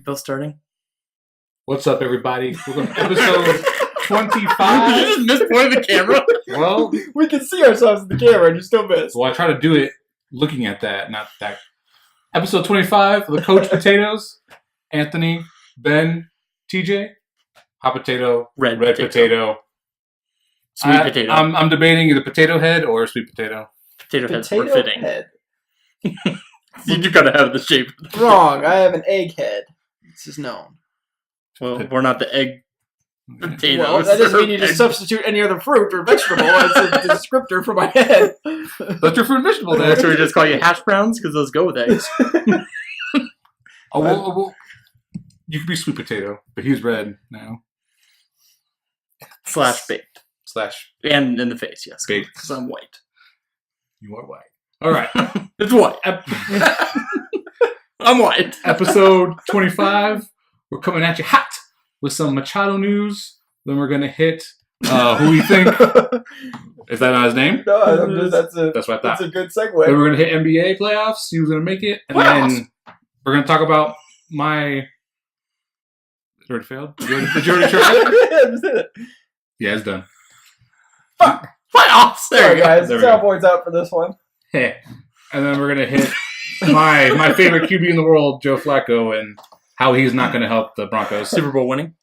Bill starting. What's up, everybody? We're going to episode 25. Did you just mispoint the camera? Well, we can see ourselves in the camera and you still miss. well, I try to do it looking at that, not that. Episode 25 of the Coach Potatoes. Anthony, Ben, TJ, hot potato, Red potato. Sweet potato. I'm debating either potato head or sweet potato. Potato heads Potato were fitting. head. You gotta have the shape. Wrong. I have an egg head. This is known. Well, we're not the egg potatoes. Well, that doesn't mean you just substitute any other fruit or vegetable as a descriptor for my head. That's your fruit and vegetable then. Should we just call you hash browns? Because those go with eggs. Well, you could be sweet potato, but he's red now. Slash baked. And in the face, yes. Baked. Because I'm white. You are white. All right. It's white. I'm white. Episode 25. We're coming at you hot with some Machado news. Then we're going to hit who you think. Is that not his name? No, that's what I thought. That's a good segue. Then we're going to hit NBA playoffs. See who's going to make it. And then we're going to talk about my... It already failed? Did you already try it? Yeah, it's done. Playoffs! Sorry, guys. Cowboys out for this one. Hey. And then we're going to hit my favorite QB in the world, Joe Flacco, and how he's not going to help the Broncos. Super Bowl winning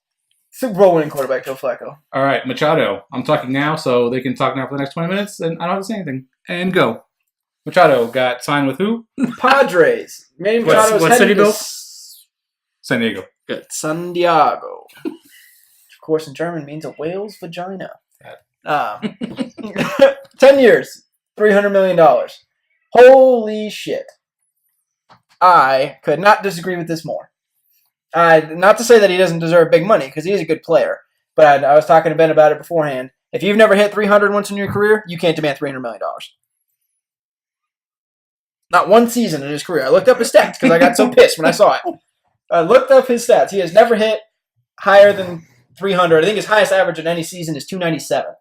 quarterback, Joe Flacco. All right, Machado. I'm talking now, so they can talk now for the next 20 minutes, and I don't have to say anything. And go. Machado got signed with who? Padres. Manny Machado's what city, Bill? San Diego. Good. San Diego. Which, of course, in German means a whale's vagina. 10 years, $300 million. Holy shit. I could not disagree with this more. Not to say that he doesn't deserve big money, because he is a good player. But I was talking to Ben about it beforehand. If you've never hit 300 once in your career, you can't demand $300 million. Not one season in his career. I looked up his stats because I got so pissed when I saw it. I looked up his stats. He has never hit higher than 300. I think his highest average in any season is 297.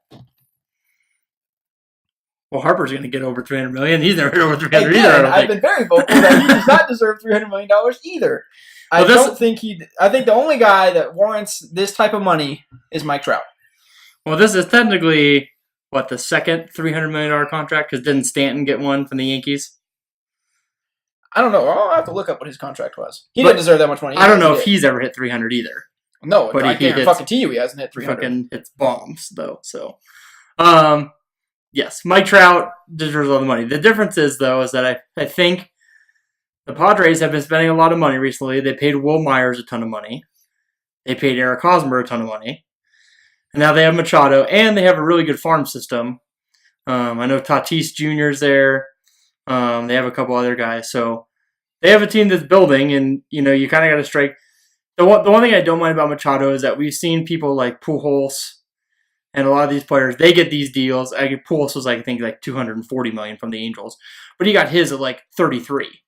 Well, Harper's going to get over $300 million. He's never hit over $300 Again, either. I've been very vocal that he does not deserve $300 million either. I think the only guy that warrants this type of money is Mike Trout. Well, this is technically, the second $300 million contract? Because didn't Stanton get one from the Yankees? I don't know. I'll have to look up what his contract was. He didn't deserve that much money. I don't know if he's ever hit 300 either. No, but I can't guarantee you he hasn't hit 300. Fucking hits bombs, though. So, yes, Mike Trout deserves all the money. The difference is, though, is that I think the Padres have been spending a lot of money recently. They paid Will Myers a ton of money. They paid Eric Hosmer a ton of money. And now they have Machado, and they have a really good farm system. I know Tatis Jr. is there. They have a couple other guys. So they have a team that's building, and, you kind of got to strike. The one thing I don't mind about Machado is that we've seen people like Pujols and a lot of these players, they get these deals. Pujols was, I think, like $240 million from the Angels. But he got his at like 33.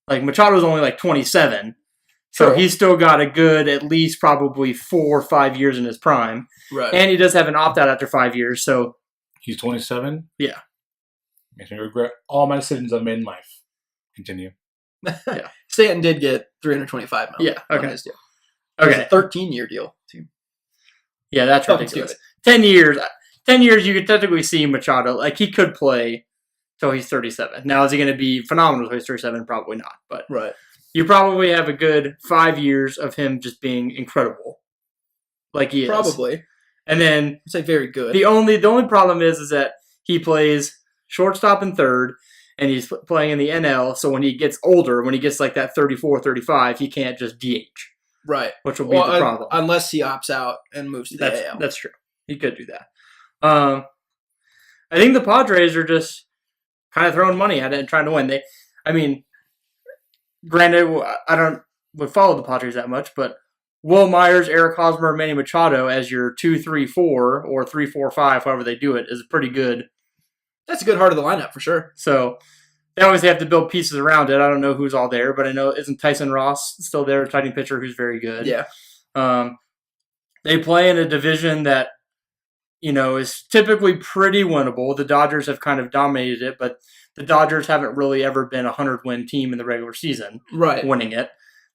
Like, Machado's only like 27. So he's still got a good, at least probably 4 or 5 years in his prime. Right. And he does have an opt-out after 5 years, so... He's 27? Yeah. Makes me regret all my decisions I've made in life. Continue. Yeah. Stanton did get $325 million. Yeah, okay. On his deal. Okay. It's a 13-year deal, too. Yeah, that's ridiculous. 10 years, you could technically see Machado. Like, he could play till he's 37. Now, is he going to be phenomenal till he's 37? Probably not. But right. You probably have a good 5 years of him just being incredible. Like he is. Probably. And then... I'd say very good. The only problem is that he plays shortstop and third, and he's playing in the NL, so when he gets older, when he gets like that 34, 35, he can't just DH. Right. Which will be the problem. Unless he opts out and moves to the AL. That's true. He could do that. I think the Padres are just kind of throwing money at it and trying to win. Granted, I would follow the Padres that much, but Will Myers, Eric Hosmer, Manny Machado as your 2-3-4 or 3-4-5, however they do it, is pretty good. That's a good heart of the lineup for sure. So they obviously have to build pieces around it. I don't know who's all there, but I know isn't Tyson Ross still there, starting pitcher who's very good. Yeah. They play in a division that, is typically pretty winnable. The Dodgers have kind of dominated it, but The Dodgers haven't really ever been a 100-win team in the regular season, Right. winning it.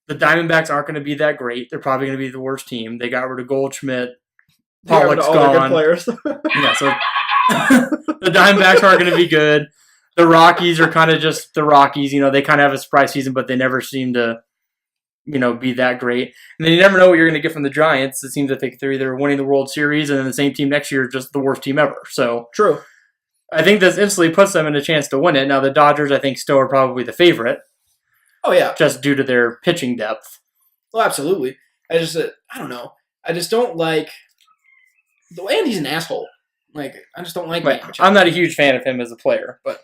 The Diamondbacks aren't going to be that great. They're probably going to be the worst team. They got rid of Goldschmidt. Pollock's all their good gone. players. Yeah, so the Diamondbacks aren't going to be good. The Rockies are kind of just the Rockies. They kind of have a surprise season, but they never seem to, be that great. And then you never know what you're going to get from the Giants. It seems that they're either winning the World Series and then the same team next year is just the worst team ever. So True. I think this instantly puts them in a chance to win it. Now, the Dodgers, I think, still are probably the favorite. Oh, yeah. Just due to their pitching depth. Well, absolutely. I don't know. I just don't like the way he's an asshole. Like, I just don't like Manny Machado. I'm not a huge fan of him as a player, but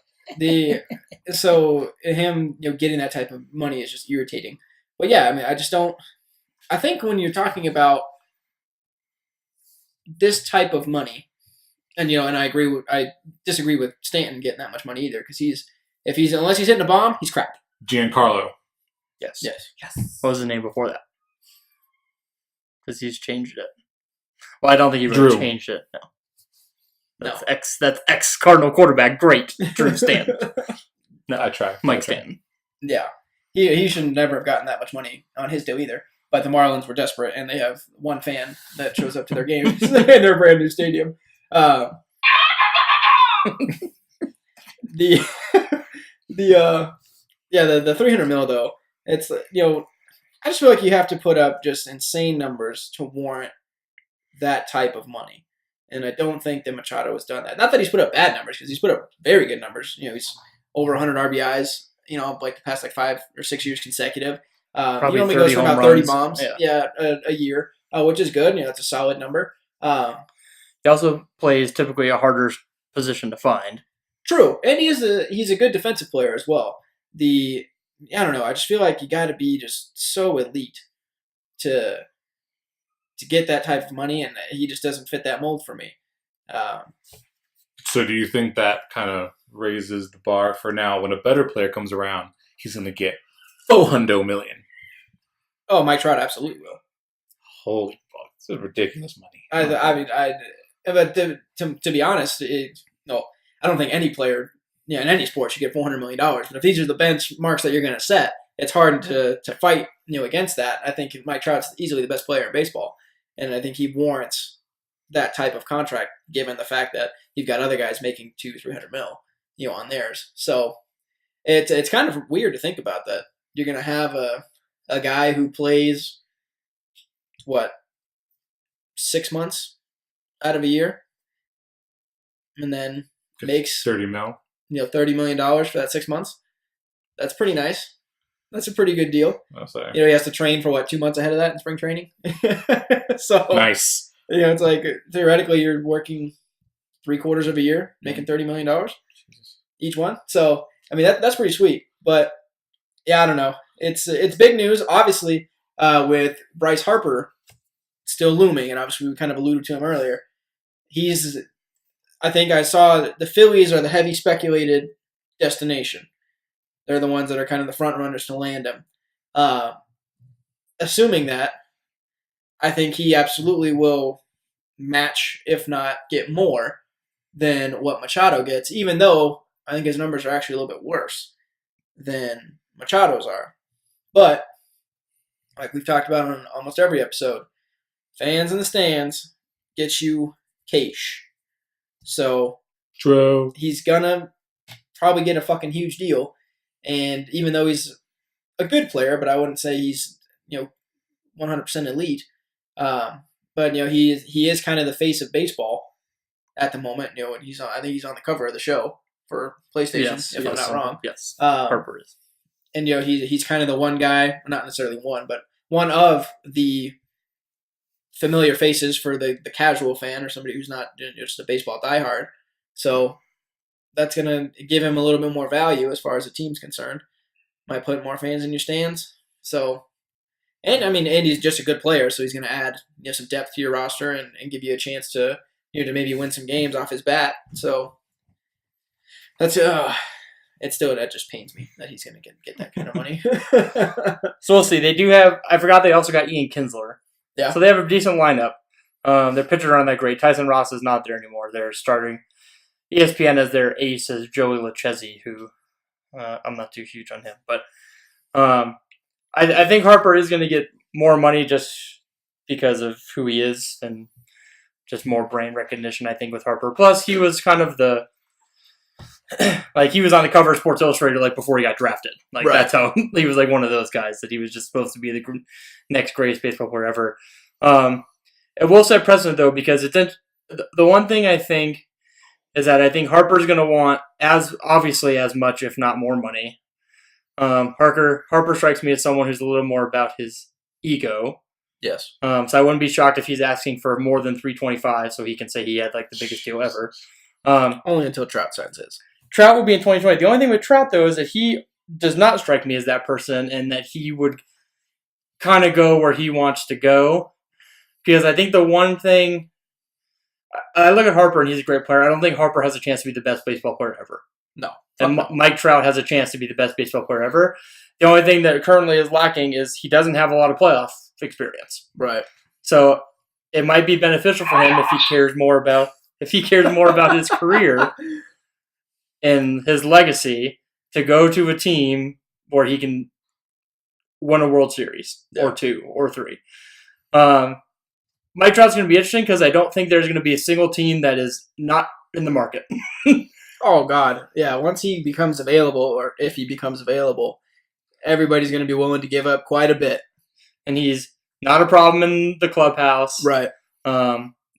so him, getting that type of money is just irritating. But yeah, I mean, I just don't. I think when you're talking about this type of money, and and I disagree with Stanton getting that much money either, because unless he's hitting a bomb, he's crap. Giancarlo. Yes. Yes. What was the name before that? Because he's changed it. Well, I don't think he really changed it. No. That's ex Cardinal quarterback. Great, Drew Stanton. No, I try. Mike Stanton. Yeah, he should never have gotten that much money on his deal either. But the Marlins were desperate, and they have one fan that shows up to their games in their brand new stadium. The $300 million though. It's I just feel like you have to put up just insane numbers to warrant that type of money. And I don't think that Machado has done that. Not that he's put up bad numbers, because he's put up very good numbers. He's over 100 RBIs, like the past 5 or 6 years consecutive. He only goes for about 30 bombs a year, which is good. It's a solid number. He also plays typically a harder position to find. True. And he's a good defensive player as well. I don't know. I just feel like you got to be just so elite to get that type of money, and he just doesn't fit that mold for me. So do you think that kind of raises the bar for now? When a better player comes around, he's going to get $400 million. Oh, Mike Trout absolutely will. Holy fuck. It's ridiculous money. But to be honest, I don't think any player in any sport should get $400 million. But if these are the benchmarks that you're going to set, it's hard to fight against that. I think Mike Trout's easily the best player in baseball. And I think he warrants that type of contract, given the fact that you've got other guys making $200-300 mil, on theirs. So it's kind of weird to think about that. You're going to have a guy who plays 6 months out of a year, and then makes $30 mil. $30 million for that 6 months. That's pretty nice. That's a pretty good deal. I'll say. He has to train for 2 months ahead of that in spring training. So nice. It's like theoretically you're working 3/4 of a year, making $30 million each one. So I mean that's pretty sweet. But yeah, I don't know. It's big news, obviously, with Bryce Harper still looming, and obviously we kind of alluded to him earlier. I think I saw the Phillies are the heavy speculated destination. They're the ones that are kind of the front runners to land him. Assuming that, I think he absolutely will match, if not get more, than what Machado gets, even though I think his numbers are actually a little bit worse than Machado's are. But, like we've talked about on almost every episode, fans in the stands get you cash. So, True. He's going to probably get a fucking huge deal. And even though he's a good player, but I wouldn't say he's 100% elite. But he is kind of the face of baseball at the moment. And I think he's on the cover of the show for PlayStation, if I'm not wrong. Yes, Harper is. And he's kind of the one guy, not necessarily one, but one of the familiar faces for the casual fan or somebody who's not just a baseball diehard. So that's going to give him a little bit more value as far as the team's concerned. Might put more fans in your stands. So, and he's just a good player, so he's going to add some depth to your roster and give you a chance to to maybe win some games off his bat. So that's that just pains me that he's going to get that kind of money. So we'll see. They do have. I forgot they also got Ian Kinsler. Yeah. So they have a decent lineup. Their pitchers aren't that great. Tyson Ross is not there anymore. They're starting. ESPN as their ace is Joey Lucchesi, who I'm not too huge on him, but I think Harper is going to get more money just because of who he is and just more brand recognition. I think with Harper. Plus, he was kind of the he was on the cover of Sports Illustrated before he got drafted. That's how he was one of those guys that he was just supposed to be the next greatest baseball player ever. It will set precedent though because it's the one thing I think is that I think Harper's going to want as much, if not more, money. Harper strikes me as someone who's a little more about his ego. Yes. So I wouldn't be shocked if he's asking for more than $325, so he can say he had the biggest deal ever. Only until Trout signs his. Trout will be in 2020. The only thing with Trout though is that he does not strike me as that person, and that he would kind of go where he wants to go. Because I think the one thing I look at Harper and he's a great player. I don't think Harper has a chance to be the best baseball player ever. No. And Mike Trout has a chance to be the best baseball player ever. The only thing that currently is lacking is he doesn't have a lot of playoff experience. Right. So it might be beneficial for him if he cares more about his career and his legacy to go to a team where he can win a World Series or 2 or 3. Mike Trout's going to be interesting because I don't think there's going to be a single team that is not in the market. Oh, God. Yeah, once he becomes available, or if he becomes available, everybody's going to be willing to give up quite a bit. And he's not a problem in the clubhouse. Right. He's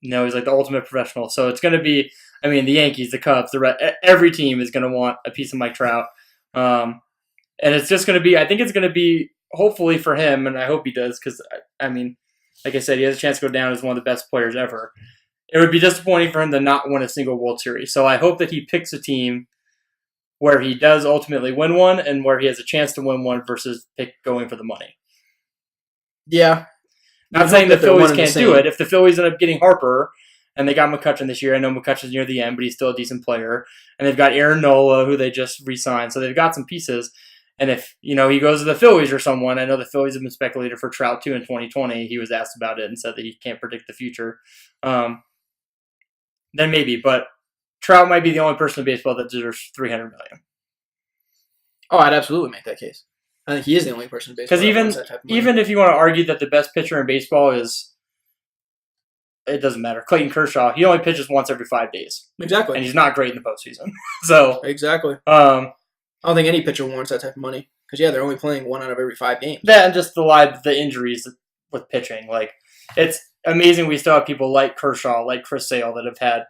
the ultimate professional. So it's going to be, the Yankees, the Cubs, every team is going to want a piece of Mike Trout. And it's just going to be, I think it's going to be, hopefully for him, and I hope he does, because, like I said, he has a chance to go down as one of the best players ever. It would be disappointing for him to not win a single World Series. So I hope that he picks a team where he does ultimately win one and where he has a chance to win one versus going for the money. Yeah. Not saying the Phillies can't do it. If the Phillies end up getting Harper and they got McCutchen this year, I know McCutchen's near the end, but he's still a decent player. And they've got Aaron Nola, who they just re-signed. So they've got some pieces. And if, he goes to the Phillies or someone, I know the Phillies have been speculated for Trout too in 2020. He was asked about it and said that he can't predict the future. Then maybe, but Trout might be the only person in baseball that deserves $300 million. Oh, I'd absolutely make that case. I think he is the only person in baseball. Because even if you want to argue that the best pitcher in baseball is, it doesn't matter. Clayton Kershaw, he only pitches once every 5 days. Exactly. And he's not great in the postseason. So exactly. I don't think any pitcher warrants that type of money. Because, they're only playing 1 out of every 5 games. That and just the injuries with pitching. It's amazing we still have people like Kershaw, like Chris Sale, that have had,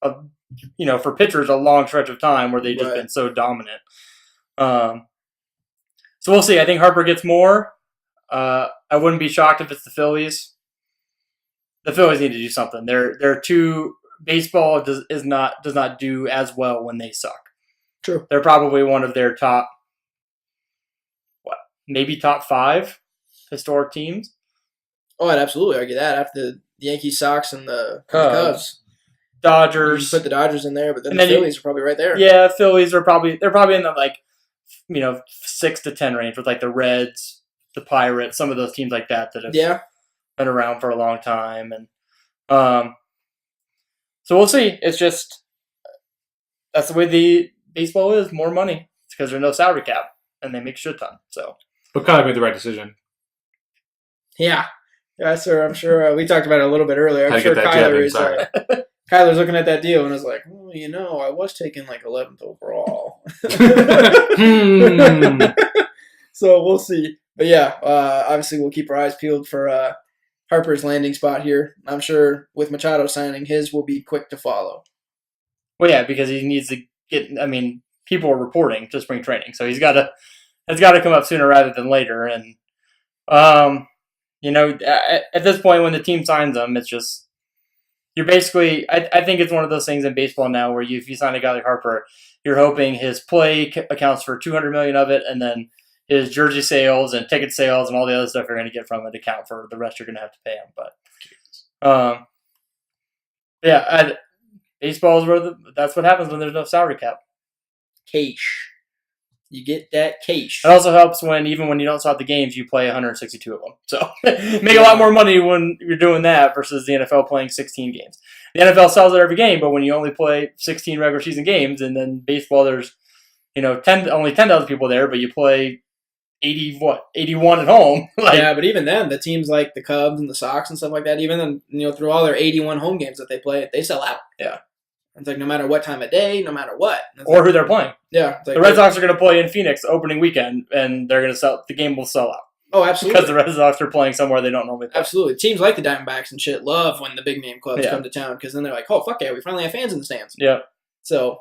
for pitchers, a long stretch of time where they've just been so dominant. So we'll see. I think Harper gets more. I wouldn't be shocked if it's the Phillies. The Phillies need to do something. They're too. Baseball does not do as well when they suck. True. They're probably one of their top, maybe top 5 historic teams. Oh, I'd absolutely argue that after the Yankees, Sox, and the Cubs. Dodgers. You put the Dodgers in there, but then the Phillies are probably right there. Yeah, Phillies are probably in the 6 to 10 range with the Reds, the Pirates, some of those teams like that have been around for a long time, and so we'll see. It's just that's the way the baseball is. More money. It's because there's no salary cap, and they make a shit ton. So, but Kyler made the right decision. Yeah, sir. I'm sure we talked about it a little bit earlier. I'm sure Kyler is. Kyler's looking at that deal and is like, well, I was taking 11th overall. So we'll see. But obviously we'll keep our eyes peeled for Harper's landing spot here. I'm sure with Machado signing, his will be quick to follow. Well, yeah, because he needs to get. People are reporting to spring training, so it's got to come up sooner rather than later. And at this point, when the team signs him, it's just. You're basically, I think it's one of those things in baseball now where if you sign a guy like Harper, you're hoping his play accounts for $200 million of it, and then his jersey sales and ticket sales and all the other stuff you're going to get from it account for the rest you're going to have to pay him. But baseball is that's what happens when there's no salary cap. Cash. You get that cash. It also helps even when you don't sell out the games, you play 162 of them. So make a lot more money when you're doing that versus the NFL playing 16 games. The NFL sells it every game, but when you only play 16 regular season games, and then baseball, there's only 10,000 people there, but you play 81 at home. Yeah, but even then, the teams like the Cubs and the Sox and stuff like that, even then, through all their 81 home games that they play, they sell out. Yeah. It's like no matter what time of day, no matter what. Or who they're playing. Yeah. Like, the Red Sox are going to play in Phoenix opening weekend, and they're going to sell. The game will sell out. Oh, absolutely. Because the Red Sox are playing somewhere they don't normally play. Absolutely. Teams like the Diamondbacks and shit love when the big name clubs come to town because then they're like, oh, fuck yeah, we finally have fans in the stands. Yeah. So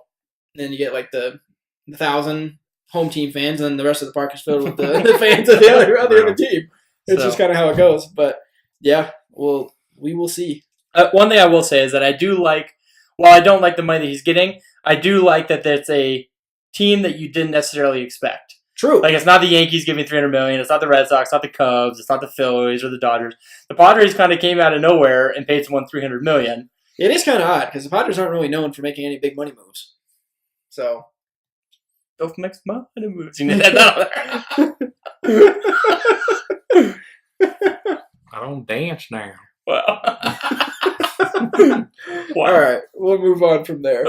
then you get like the 1,000 home team fans, and the rest of the park is filled with the fans of the other team. It's just kind of how it goes. But yeah, we will see. One thing I will say is that I do like, while I don't like the money that he's getting, I do like that it's a team that you didn't necessarily expect. True. Like, it's not the Yankees giving $300 million. It's not the Red Sox. It's not the Cubs. It's not the Phillies or the Dodgers. The Padres kind of came out of nowhere and paid someone $300 million. It is kind of odd because the Padres aren't really known for making any big money moves. So. Don't make money moves. You need that I don't dance now. Well. All right. We'll move on from there.